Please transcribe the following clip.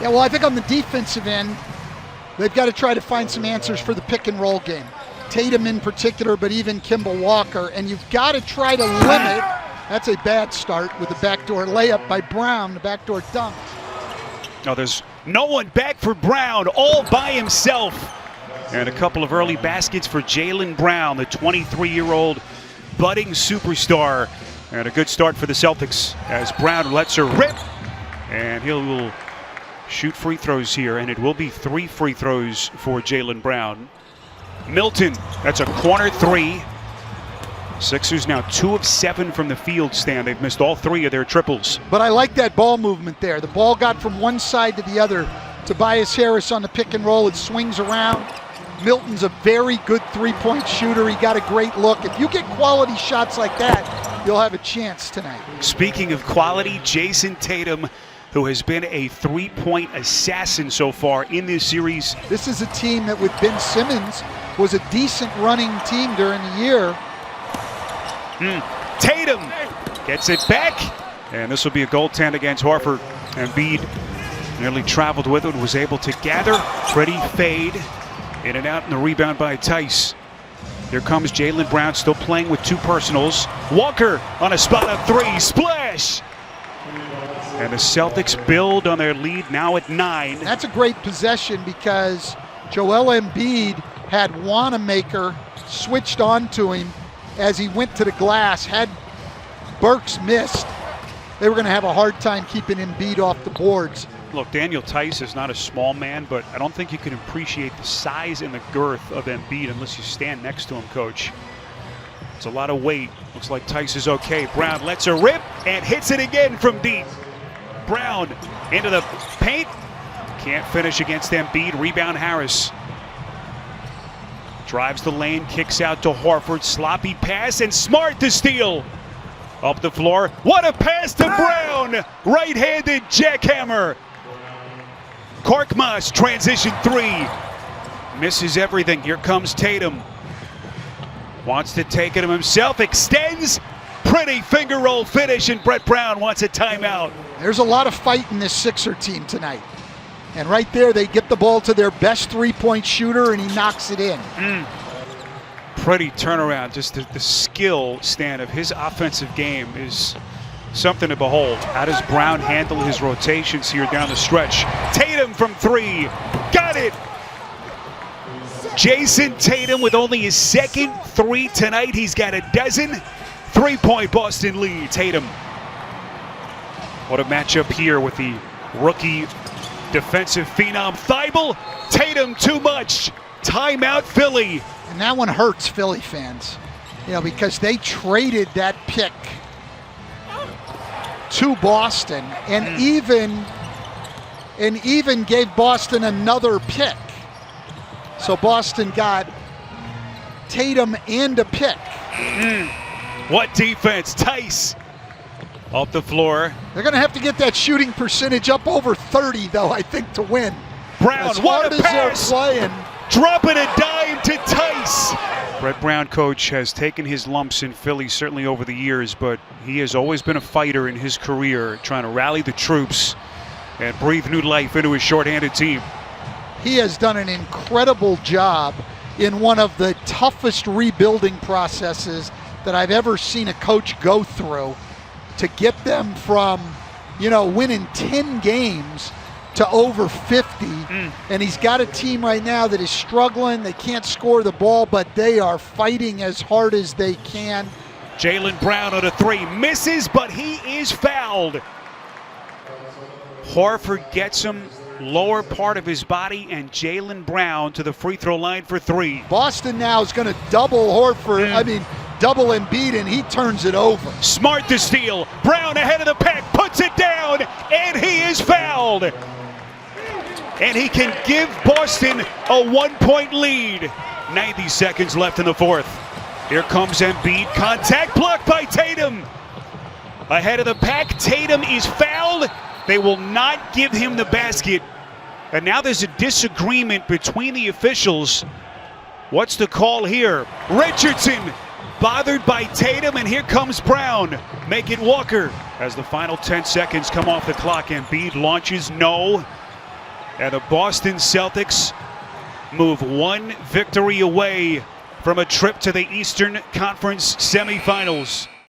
Yeah, well, I think on the defensive end, they've got to try to find some answers for the pick and roll game. Tatum in particular, but even Kimball Walker. And you've got to try to limit. That's a bad start with the backdoor layup by Brown, the backdoor dunk. No, there's no one back for Brown, all by himself. And a couple of early baskets for Jaylen Brown, the 23-year-old budding superstar. And a good start for the Celtics as Brown lets her rip. And he'll shoot free throws here, and it will be 3 free throws for Jaylen Brown. Milton, that's a corner 3. Sixers now 2 of 7 from the field stand. They've missed all 3 of their triples. But I like that ball movement there. The ball got from one side to the other. Tobias Harris on the pick and roll. It swings around. Milton's a very good three-point shooter. He got a great look. If you get quality shots like that, you'll have a chance tonight. Speaking of quality, Jayson Tatum, who has been a three-point assassin so far in this series. This is a team that with Ben Simmons was a decent running team during the year. Tatum gets it back, and this will be a goaltend against Horford. Embiid nearly traveled with it, was able to gather. Pretty fade, in and out, and the rebound by Tice. Here comes Jaylen Brown, still playing with 2 personals. Walker on a spot up 3, splash! And the Celtics build on their lead now at 9. That's a great possession because Joel Embiid had Wanamaker switched on to him as he went to the glass. Had Burks missed, they were going to have a hard time keeping Embiid off the boards. Look, Daniel Tice is not a small man, but I don't think you can appreciate the size and the girth of Embiid unless you stand next to him, Coach. It's a lot of weight. Looks like Tice is okay. Brown lets her rip and hits it again from deep. Brown into the paint. Can't finish against Embiid. Rebound Harris. Drives the lane, kicks out to Horford. Sloppy pass and Smart to steal. Up the floor. What a pass to Brown! Right-handed jackhammer. Korkmaz transition 3. Misses everything. Here comes Tatum. Wants to take it himself. Extends. Pretty finger roll finish, and Brett Brown wants a timeout. There's a lot of fight in this Sixer team tonight. And right there, they get the ball to their best three-point shooter, and he knocks it in. Pretty turnaround. Just the skill, Stan, of his offensive game is something to behold. How does Brown handle his rotations here down the stretch? Tatum from 3. Got it! Jayson Tatum with only his second 3 tonight. He's got a dozen. 3-point Boston lead. Tatum. What a matchup here with the rookie defensive phenom Thibault. Tatum too much. Timeout Philly. And that one hurts Philly fans, because they traded that pick to Boston and even gave Boston another pick. So Boston got Tatum and a pick. What defense? Tice up the floor. They're going to have to get that shooting percentage up over 30, though, I think, to win. Brown, what a pass! Playing. Dropping a dime to Tice. Brett Brown, coach, has taken his lumps in Philly certainly over the years, but he has always been a fighter in his career, trying to rally the troops and breathe new life into his shorthanded team. He has done an incredible job in one of the toughest rebuilding processes that I've ever seen a coach go through to get them from, winning 10 games to over 50. And he's got a team right now that is struggling. They can't score the ball, but they are fighting as hard as they can. Jaylen Brown on a 3. Misses, but he is fouled. Horford gets him lower part of his body, and Jaylen Brown to the free throw line for 3. Boston now is going to double Horford. Double Embiid, and he turns it over. Smart to steal. Brown ahead of the pack, puts it down, and he is fouled. And he can give Boston a 1-point lead. 90 seconds left in the 4th. Here comes Embiid. Contact blocked by Tatum. Ahead of the pack, Tatum is fouled. They will not give him the basket. And now there's a disagreement between the officials. What's the call here? Richardson bothered by Tatum, and here comes Brown. Make it Walker. As the final 10 seconds come off the clock, Embiid launches no. And the Boston Celtics move one victory away from a trip to the Eastern Conference semifinals.